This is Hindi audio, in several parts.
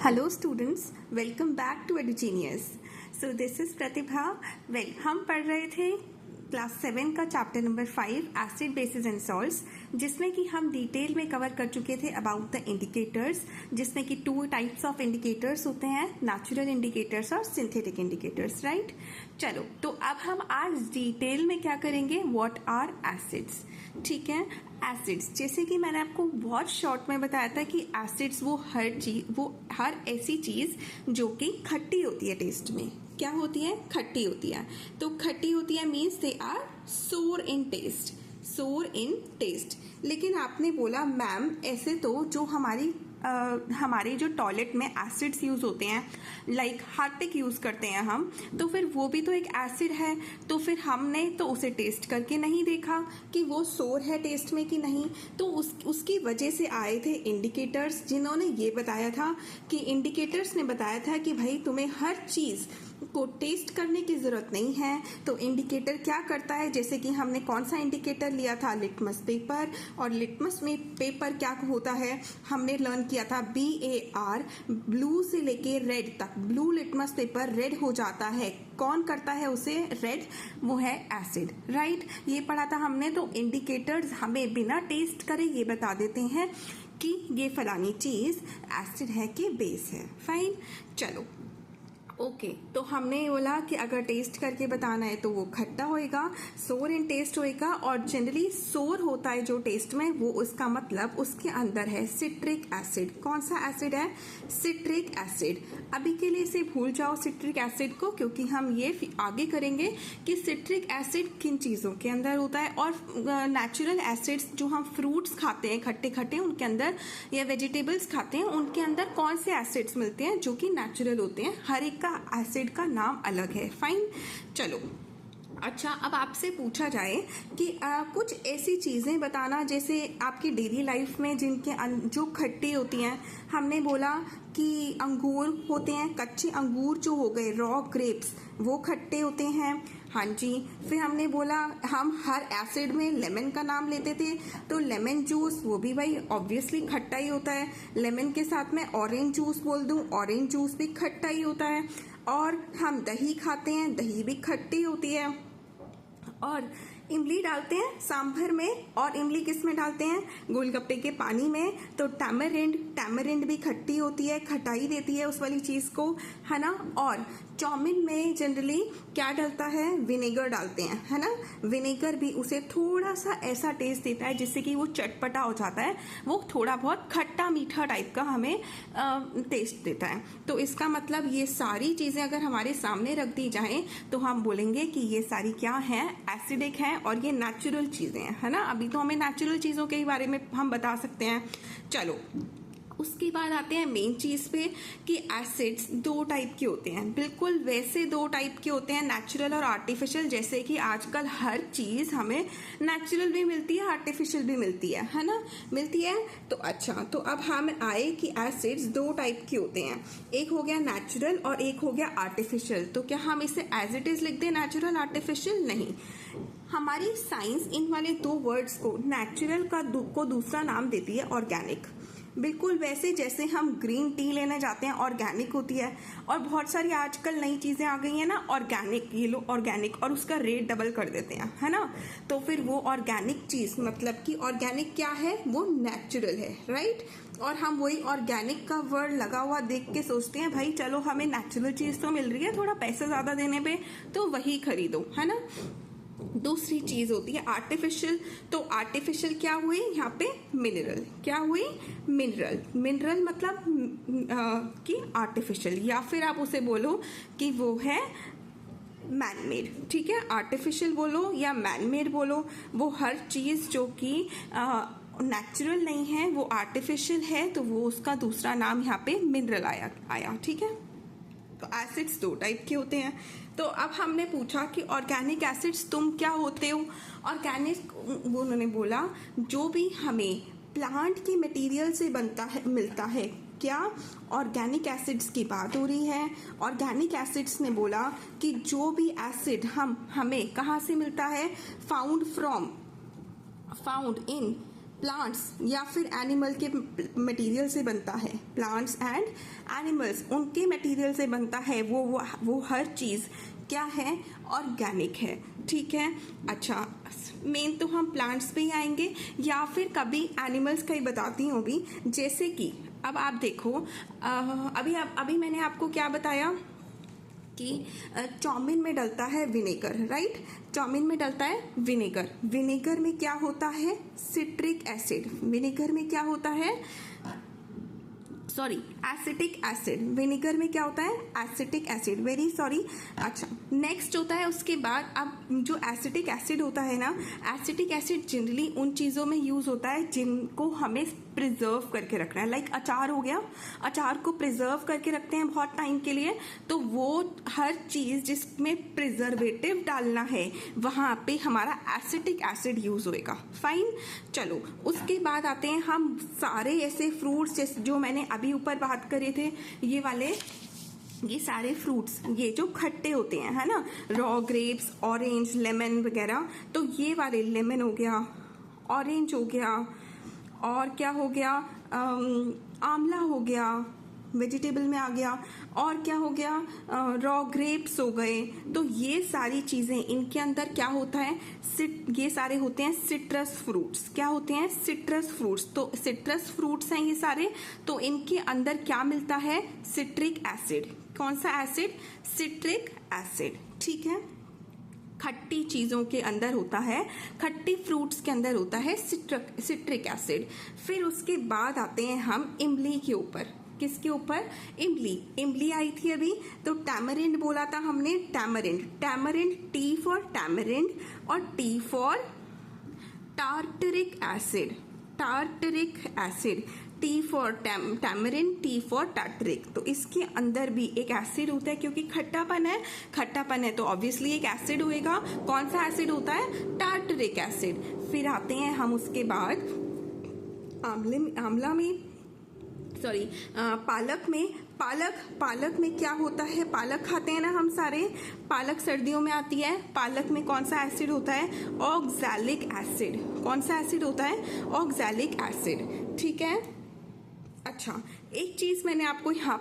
Hello students, welcome back to EduGenius. So this is Pratibha. Well, हम पढ़ रहे थे क्लास 7 का chapter number 5 acid basis and salts, जिसमें कि हम डिटेल में कवर कर चुके थे अबाउट द इंडिकेटर्स, जिसमें कि 2 टाइप्स ऑफ इंडिकेटर्स होते हैं, नेचुरल इंडिकेटर्स और सिंथेटिक इंडिकेटर्स, राइट। चलो, तो अब हम आज डिटेल में क्या करेंगे, व्हाट आर एसिड्स। ठीक है, एसिड्स जैसे कि मैंने आपको बहुत शॉर्ट में बताया था कि एसिड्स वो हर ऐसी चीज जो कि खट्टी होती है, टेस्ट में क्या होती है, खट्टी होती है। तो खट्टी होती है मीन्स दे आर सोर इन टेस्ट, सोर इन टेस्ट। लेकिन आपने बोला मैम ऐसे तो जो हमारे जो टॉयलेट में एसिड्स यूज होते हैं, लाइक हार्पिक यूज करते हैं हम, तो फिर वो भी तो एक एसिड है, तो फिर हमने तो उसे टेस्ट करके नहीं देखा कि वो सोर है टेस्ट में कि नहीं। तो उसकी वजह से आए थे इंडिकेटर्स, जिन्होंने ये बताया था कि इंडिकेटर्स ने बताया था कि भाई तुम्हें हर चीज को टेस्ट करने की जरूरत नहीं है। तो इंडिकेटर क्या करता है, जैसे कि हमने कौन सा इंडिकेटर लिया था, लिटमस पेपर, और लिटमस में पेपर क्या होता है, हमने लर्न किया था BAR, ब्लू से लेके रेड तक, ब्लू लिटमस पेपर रेड हो जाता है, कौन करता है उसे रेड, वो है एसिड, राइट। ये पढ़ा था हमने। तो इंडिकेटर्स हमें बिना टेस्ट करे ये बता देते हैं कि ये फलानी चीज एसिड है कि बेस है, फाइन। चलो ओके, तो हमने बोला कि अगर टेस्ट करके बताना है तो वो खट्टा होएगा, सोर इन टेस्ट होएगा, और जनरली सोर होता है जो टेस्ट में, वो उसका मतलब उसके अंदर है सिट्रिक एसिड। कौन सा एसिड है, सिट्रिक एसिड। अभी के लिए इसे भूल जाओ सिट्रिक एसिड को, क्योंकि हम ये आगे करेंगे कि सिट्रिक एसिड किन चीजों के अंदर होता है, और नेचुरल एसिड्स जो हम फ्रूट्स खाते हैं खट्टे खट्टे उनके अंदर, या वेजिटेबल्स खाते हैं उनके अंदर कौन से एसिड्स मिलते हैं जो कि नेचुरल होते हैं। हर एक एसिड का नाम अलग है, फाइन। चलो अच्छा, अब आपसे पूछा जाए कि कुछ ऐसी चीजें बताना जैसे आपकी डेली लाइफ में जिनके जो खट्टी होती हैं। हमने बोला कि अंगूर होते हैं, कच्चे अंगूर जो हो गए, रॉ ग्रेप्स, वो खट्टे होते हैं, हाँ जी। फिर हमने बोला हम हर एसिड में लेमन का नाम लेते थे, तो लेमन जूस वो भी भाई ऑब्वियसली खट्टा ही होता है। लेमन के साथ में ऑरेंज जूस बोल दूं, ऑरेंज जूस भी खट्टा ही होता है। और हम दही खाते हैं, दही भी खट्टी होती है। और इमली डालते हैं सांभर में, और इमली किस में डालते हैं, गोलगप्पे के पानी में। तो टैमरिंड भी खट्टी होती है, खटाई देती है उस वाली चीज को, है ना। और चाउमीन में जनरली क्या डलता है, विनेगर डालते हैं, है ना। विनेगर भी उसे थोड़ा सा ऐसा टेस्ट देता है जिससे कि वो चटपटा हो जाता है, वो थोड़ा बहुत खट्टा मीठा टाइप का हमें टेस्ट देता है। तो इसका मतलब ये सारी चीजें अगर हमारे सामने रख दी जाएं तो हम बोलेंगे कि ये सारी क्या है, एसिडिक है, और ये नेचुरल चीजें हैं, है ना। अभी तो हमें नेचुरल चीजों के बारे में हम बता सकते हैं। चलो उसके बाद आते हैं मेन चीज पे कि एसिड्स 2 टाइप के होते हैं, बिल्कुल वैसे 2 टाइप के होते हैं, नेचुरल और आर्टिफिशियल। जैसे कि आजकल हर चीज हमें नेचुरल भी मिलती है, आर्टिफिशियल भी मिलती है ना, मिलती है। तो अच्छा, तो अब हम आए कि एसिड्स 2 टाइप के होते हैं, एक हो गया नेचुरल और एक हो गया आर्टिफिशियल। तो क्या हम इसे एज इट इज लिख दें, नेचुरल आर्टिफिशियल? नहीं, हमारी साइंस इन वाले 2 वर्ड्स को, नेचुरल को दूसरा नाम देती है ऑर्गेनिक। बिल्कुल वैसे जैसे हम ग्रीन टी लेने जाते हैं, ऑर्गेनिक होती है, और बहुत सारी आजकल नई चीजें आ गई हैं ना, ऑर्गेनिक, ये लो ऑर्गेनिक, और उसका रेट डबल कर देते हैं, है ना। तो फिर वो ऑर्गेनिक चीज, मतलब कि ऑर्गेनिक क्या है, वो नेचुरल है, राइट। और हम वही ऑर्गेनिक का वर्ड लगा हुआ देख के सोचते हैं भाई चलो हमें नेचुरल चीज तो मिल रही है, थोड़ा पैसा ज्यादा देने पे, तो वही खरीदो, है ना। दूसरी चीज होती है आर्टिफिशियल। तो आर्टिफिशियल क्या हुई यहाँ पे, मिनरल। क्या हुई, मिनरल मतलब कि आर्टिफिशियल, या फिर आप उसे बोलो कि वो है मैनमेड। ठीक है, आर्टिफिशियल बोलो या मैनमेड बोलो, वो हर चीज जो कि नेचुरल नहीं है वो आर्टिफिशियल है, तो वो उसका दूसरा नाम यहाँ पे मिनरल आया। ठीक है, तो एसिड्स 2 टाइप के होते हैं। तो अब हमने पूछा कि ऑर्गेनिक एसिड्स तुम क्या होते हो। ऑर्गेनिक, वो उन्होंने बोला जो भी हमें प्लांट के मटेरियल से बनता है, मिलता है। क्या, ऑर्गेनिक एसिड्स की बात हो रही है। ऑर्गेनिक एसिड्स ने बोला कि जो भी एसिड हमें कहाँ से मिलता है, फाउंड इन प्लांट्स या फिर एनिमल के मटेरियल से बनता है, प्लांट्स एंड एनिमल्स उनके मटेरियल से बनता है, वो हर चीज़ क्या है, ऑर्गेनिक है। ठीक है, अच्छा मेन तो हम प्लांट्स पे ही आएंगे या फिर कभी एनिमल्स का ही बताती हूँ भी। जैसे कि अब आप देखो, अभी मैंने आपको क्या बताया कि चाउमीन में डलता है विनेगर, राइट। चाउमीन में डलता है विनेगर, विनेगर में क्या होता है, सिट्रिक एसिड। विनेगर में क्या होता है, सॉरी एसिटिक एसिड। विनेगर में क्या होता है, एसिटिक एसिड, वेरी सॉरी। अच्छा नेक्स्ट होता है उसके बाद, अब जो एसिटिक एसिड होता है ना, एसिटिक एसिड जनरली उन चीज़ों में यूज़ होता है जिनको हमें प्रिजर्व करके रखना है। लाइक अचार हो गया, अचार को प्रिजर्व करके रखते हैं बहुत टाइम के लिए, तो वो हर चीज़ जिसमें प्रिजर्वेटिव डालना है वहाँ पे हमारा एसिटिक एसिड यूज़ होएगा। फाइन, चलो उसके बाद आते हैं हम सारे ऐसे फ्रूट्स जो मैंने अभी ऊपर बात करे थे, ये वाले, ये सारे फ्रूट्स ये जो खट्टे होते हैं, है ना, रॉ ग्रेप्स, ऑरेंज, लेमन वगैरह। तो ये वाले लेमन हो गया, ऑरेंज हो गया, और क्या हो गया, आंवला हो गया, वेजिटेबल में आ गया, और क्या हो गया, रॉ ग्रेप्स हो गए। तो ये सारी चीज़ें, इनके अंदर क्या होता है, ये सारे होते हैं सिट्रस फ्रूट्स। क्या होते हैं, सिट्रस फ्रूट्स। तो सिट्रस फ्रूट्स हैं ये सारे, तो इनके अंदर क्या मिलता है, सिट्रिक एसिड। कौन सा एसिड, सिट्रिक एसिड। ठीक है, खट्टी चीज़ों के अंदर होता है, खट्टी फ्रूट्स के अंदर होता है सिट्रिक एसिड। फिर उसके बाद आते हैं हम इमली के ऊपर। किसके ऊपर, इमली। इमली आई थी अभी, तो टैमरिंड बोला था हमने, tamarind. Tamarind, T for tamarind और T for tartaric acid. Tartaric acid, T for tamarind, T for tartaric. तो इसके अंदर भी एक एसिड होता है, क्योंकि खट्टापन है तो ऑब्वियसली एक एसिड होएगा। कौन सा एसिड होता है, टार्टरिक एसिड। फिर आते हैं हम उसके बाद आंवला में, सॉरी पालक में क्या होता है, पालक खाते हैं ना हम सारे, पालक सर्दियों में आती है। पालक में कौन सा एसिड होता है, ऑक्सैलिक एसिड। कौन सा एसिड होता है, ऑक्सैलिक एसिड। ठीक है, अच्छा एक चीज मैंने आपको यहाँ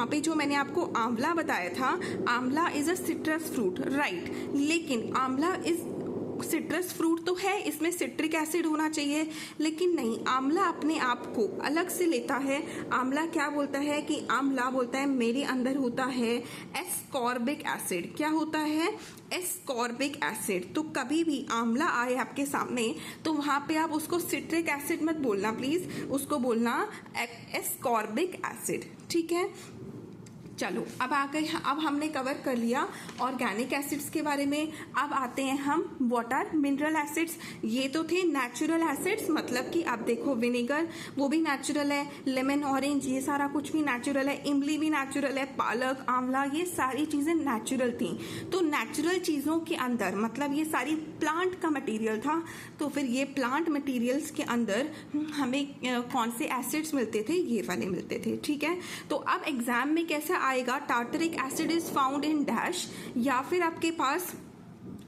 पे जो मैंने आपको आंवला बताया था, आंवला is a citrus fruit, right. लेकिन आंवला इज सिट्रस फ्रूट तो है, इसमें सिट्रिक एसिड होना चाहिए, लेकिन नहीं, आंवला अपने आप को अलग से लेता है। आंवला क्या बोलता है कि आंवला बोलता है मेरे अंदर होता है एस्कॉर्बिक एसिड। क्या होता है, एस्कॉर्बिक एसिड। तो कभी भी आंवला आए आपके सामने तो वहां पे आप उसको सिट्रिक एसिड मत बोलना प्लीज, उसको बोलना एस्कॉर्बिक एसिड। ठीक है, चलो अब आ गए, अब हमने कवर कर लिया ऑर्गेनिक एसिड्स के बारे में। अब आते हैं हम व्हाट आर मिनरल एसिड्स। ये तो थे नेचुरल एसिड्स, मतलब कि आप देखो विनेगर वो भी नेचुरल है, लेमन, ऑरेंज ये सारा कुछ भी नेचुरल है, इमली भी नेचुरल है, पालक, आंवला ये सारी चीजें नेचुरल थी। तो नेचुरल चीजों के अंदर मतलब ये सारी प्लांट का मटेरियल था, तो फिर ये प्लांट मटेरियल्स के अंदर हमें कौन से एसिड्स मिलते थे, ये वाले मिलते थे। ठीक है, तो अब एग्जाम में कैसे आएगा, tartaric acid is found in dash, या फिर आपके पास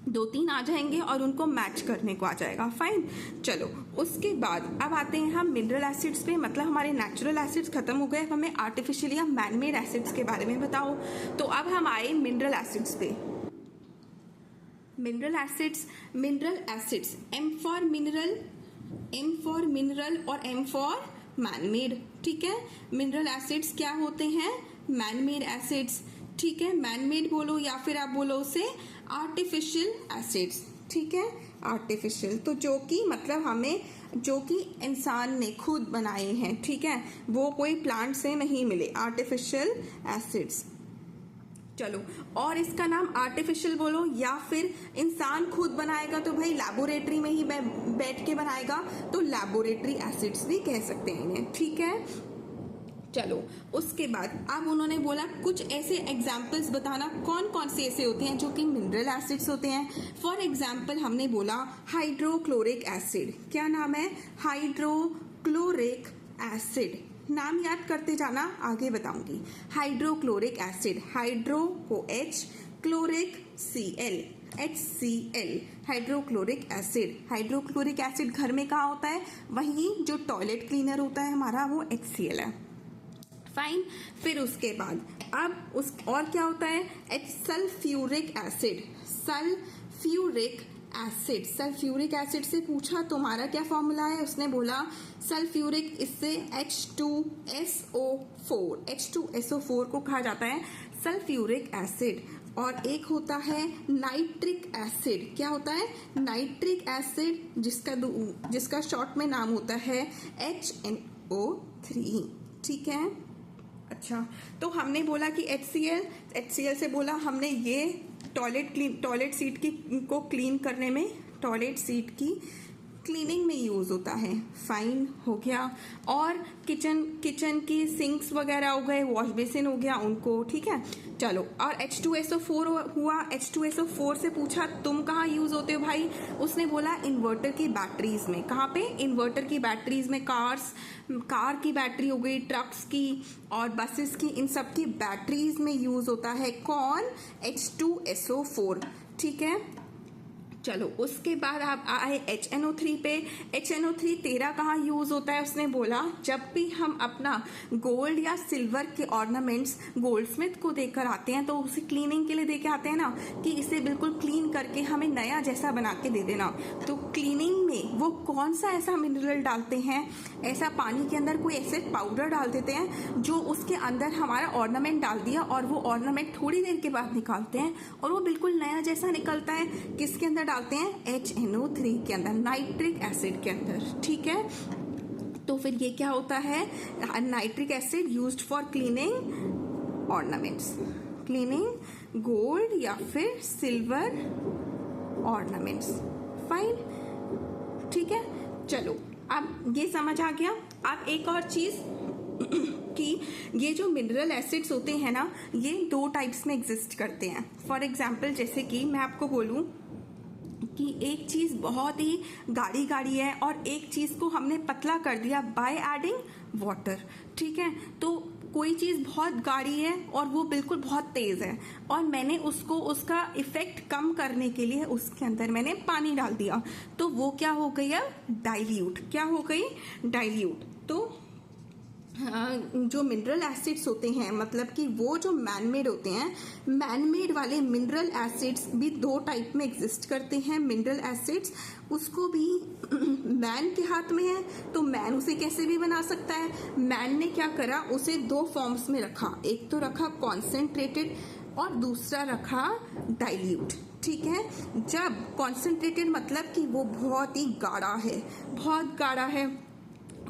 2-3 आ जाएंगे और उनको मैच करने को आ जाएगा। फाइन, चलो उसके बाद अब आते हैं हम मिनरल एसिड्स पे, मतलब हमारे नेचुरल एसिड्स खत्म हो गए, हमें आर्टिफिशियल या मैनमेड एसिड्स के बारे में बताओ। तो अब हम आए मिनरल एसिड्स पे। Mineral acids, M for mineral और एम फॉर मैनमेड। ठीक है, मिनरल एसिड्स क्या होते हैं, मैनमेड एसिड्स। ठीक है, मैनमेड बोलो या फिर आप बोलो उसे आर्टिफिशियल एसिड्स। ठीक है, आर्टिफिशियल तो जो कि मतलब हमें जो कि इंसान ने खुद बनाए हैं। ठीक है, वो कोई प्लांट से नहीं मिले, आर्टिफिशियल एसिड्स। चलो, और इसका नाम आर्टिफिशियल बोलो या फिर इंसान खुद बनाएगा तो भाई लैबोरेटरी में ही बैठ के बनाएगा, तो लैबोरेटरी एसिड्स भी कह सकते हैं इन्हें। ठीक है, चलो उसके बाद अब उन्होंने बोला कुछ ऐसे एग्जाम्पल्स बताना कौन कौन से ऐसे होते हैं जो कि मिनरल एसिड्स होते हैं। फॉर एग्जाम्पल हमने बोला हाइड्रोक्लोरिक एसिड। क्या नाम है, हाइड्रोक्लोरिक एसिड। नाम याद करते जाना, आगे बताऊंगी। Hydrochloric acid, hydro OH, chloric Cl। HCl hydrochloric acid. Hydrochloric acid घर में कहाँ होता है? वही जो टॉयलेट क्लीनर होता है हमारा, वो HCl है। फाइन। फिर उसके बाद अब उस और क्या होता है? Sulphuric acid. Sulphuric acid, sulphuric acid से पूछा तुम्हारा क्या फॉर्मूला है? उसने बोला सल्फ्यूरिक, इससे H2SO4, H2SO4 को कहा जाता है सल्फ्यूरिक एसिड। और एक होता है नाइट्रिक एसिड। क्या होता है? नाइट्रिक एसिड, जिसका शॉर्ट में नाम होता है HNO3। ठीक है। अच्छा, तो हमने बोला कि HCl से बोला हमने ये टॉयलेट सीट को क्लीन करने में, टॉयलेट सीट की क्लीनिंग में यूज होता है। फाइन, हो गया। और किचन की सिंक्स वगैरह हो गए, वॉश बेसिन हो गया उनको। ठीक है, चलो। और H2SO4 हुआ। H2SO4 से पूछा तुम कहाँ यूज होते हो भाई? उसने बोला इन्वर्टर की बैटरीज में। कहाँ पे? इन्वर्टर की बैटरीज में। कार की बैटरी हो गई, ट्रक्स की और बसेस की, इन सब की बैटरीज में यूज होता है कौन? H2SO4। ठीक है, चलो। उसके बाद आप आए HNO3 पे। HNO3 तेरा कहाँ यूज होता है? उसने बोला जब भी हम अपना गोल्ड या सिल्वर के ऑर्नामेंट्स गोल्डस्मिथ को देकर आते हैं, तो उसे क्लीनिंग के लिए दे के आते हैं ना, कि इसे बिल्कुल क्लीन करके हमें नया जैसा बना के दे देना। तो क्लीनिंग में वो कौन सा ऐसा मिनरल डालते हैं, ऐसा पानी के अंदर कोई ऐसे पाउडर डाल देते हैं जो उसके अंदर हमारा ऑर्नामेंट डाल दिया, और वो ऑर्नामेंट थोड़ी देर के बाद निकालते हैं और वो बिल्कुल नया जैसा निकलता है। किसके अंदर डालते हैं? HNO3 के अंदर, नाइट्रिक एसिड के अंदर। ठीक है, तो फिर ये क्या होता है? Nitric acid used for cleaning ornaments, cleaning gold या फिर सिल्वर ऑर्नामेंट्स। फाइन, ठीक है। चलो, अब ये समझ आ गया। अब एक और चीज कि ये जो मिनरल एसिड्स होते हैं ना, ये दो टाइप्स में एग्जिस्ट करते हैं। फॉर एग्जाम्पल, जैसे कि मैं आपको बोलूं कि एक चीज बहुत ही गाढ़ी है और एक चीज को हमने पतला कर दिया बाय एडिंग वाटर। ठीक है, तो कोई चीज बहुत गाढ़ी है और वो बिल्कुल बहुत तेज है, और मैंने उसका इफेक्ट कम करने के लिए उसके अंदर मैंने पानी डाल दिया, तो वो क्या हो गई? अब डाइल्यूट। क्या हो गई? डाइल्यूट। तो जो मिनरल एसिड्स होते हैं, मतलब कि वो जो मैनमेड होते हैं, मैनमेड वाले मिनरल एसिड्स भी दो टाइप में एग्जिस्ट करते हैं। मिनरल एसिड्स उसको भी मैन के हाथ में है, तो मैन उसे कैसे भी बना सकता है। मैन ने क्या करा? उसे दो फॉर्म्स में रखा। एक तो रखा कॉन्सेंट्रेटेड और दूसरा रखा डाइल्यूट। ठीक है, जब कॉन्सेंट्रेटेड मतलब कि वो बहुत ही गाढ़ा है, बहुत गाढ़ा है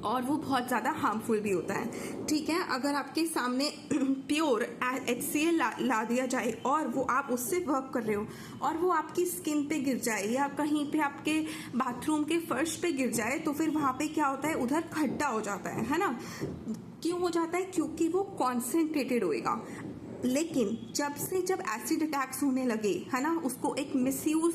और वो बहुत ज़्यादा हार्मफुल भी होता है। ठीक है, अगर आपके सामने प्योर HCl ला दिया जाए और वो आप उससे वर्क कर रहे हो और वो आपकी स्किन पे गिर जाए या कहीं पे आपके बाथरूम के फर्श पे गिर जाए, तो फिर वहाँ पे क्या होता है? उधर खड्डा हो जाता है ना। क्यों हो जाता है? क्योंकि वो कॉन्सेंट्रेटेड होएगा। लेकिन जब एसिड अटैक्स होने लगे, है ना, उसको एक मिसयूज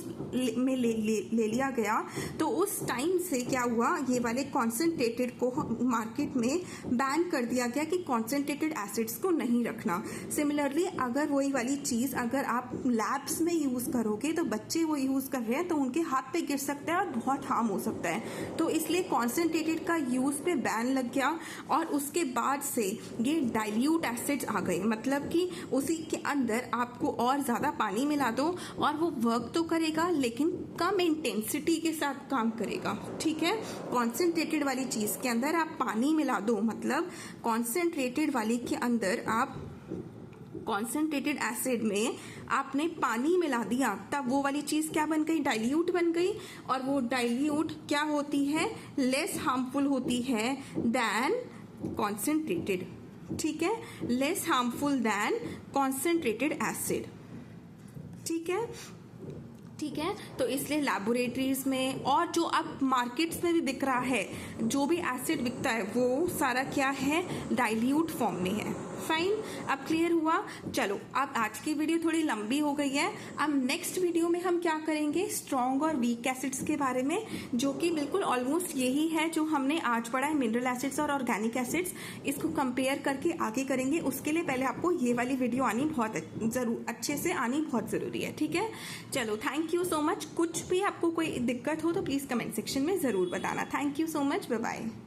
में ले लिया गया, तो उस टाइम से क्या हुआ? ये वाले कॉन्सेंट्रेटेड को मार्केट में बैन कर दिया गया कि कॉन्सेंट्रेटेड एसिड्स को नहीं रखना। सिमिलरली, अगर वही वाली चीज़ अगर आप लैब्स में यूज़ करोगे, तो बच्चे वो यूज़ कर रहे हैं तो उनके हाथ पे गिर सकता है और बहुत हार्म हो सकता है। तो इसलिए कॉन्सेंट्रेटेड का यूज़ पे बैन लग गया, और उसके बाद से ये डाइल्यूट एसिड्स आ गए। मतलब कि उसी के अंदर आपको और ज़्यादा पानी मिला दो और वो वर्क तो करेगा, लेकिन कम इंटेंसिटी के साथ काम करेगा। ठीक है, कॉन्सेंट्रेटेड वाली चीज़ के अंदर आप पानी मिला दो, मतलब कॉन्सेंट्रेटेड वाली के अंदर आप कॉन्सेंट्रेटेड एसिड में आपने पानी मिला दिया, तब वो वाली चीज़ क्या बन गई? डाइल्यूट बन गई। और वो डाइल्यूट क्या होती है? लेस हार्मफुल होती है देन कॉन्सेंट्रेटेड। ठीक है, less harmful then concentrated acid. ठीक है, ठीक है। तो इसलिए लैबोरेटरीज में और जो अब मार्केट्स में भी बिक रहा है, जो भी एसिड बिकता है वो सारा क्या है, डाइल्यूट फॉर्म में है। फाइन, अब क्लियर हुआ। चलो अब आज की वीडियो थोड़ी लंबी हो गई है। अब नेक्स्ट वीडियो में हम क्या करेंगे, स्ट्रॉन्ग और वीक एसिड्स के बारे में, जो कि बिल्कुल ऑलमोस्ट यही है जो हमने आज पढ़ा है, मिनरल एसिड्स और ऑर्गेनिक एसिड्स। इसको कंपेयर करके आगे करेंगे। उसके लिए पहले आपको ये वाली वीडियो आनी बहुत अच्छे से आनी बहुत ज़रूरी है। ठीक है, चलो थैंक यू सो मच। कुछ भी आपको कोई दिक्कत हो तो प्लीज़ कमेंट सेक्शन में ज़रूर बताना। Thank you so much, bye bye.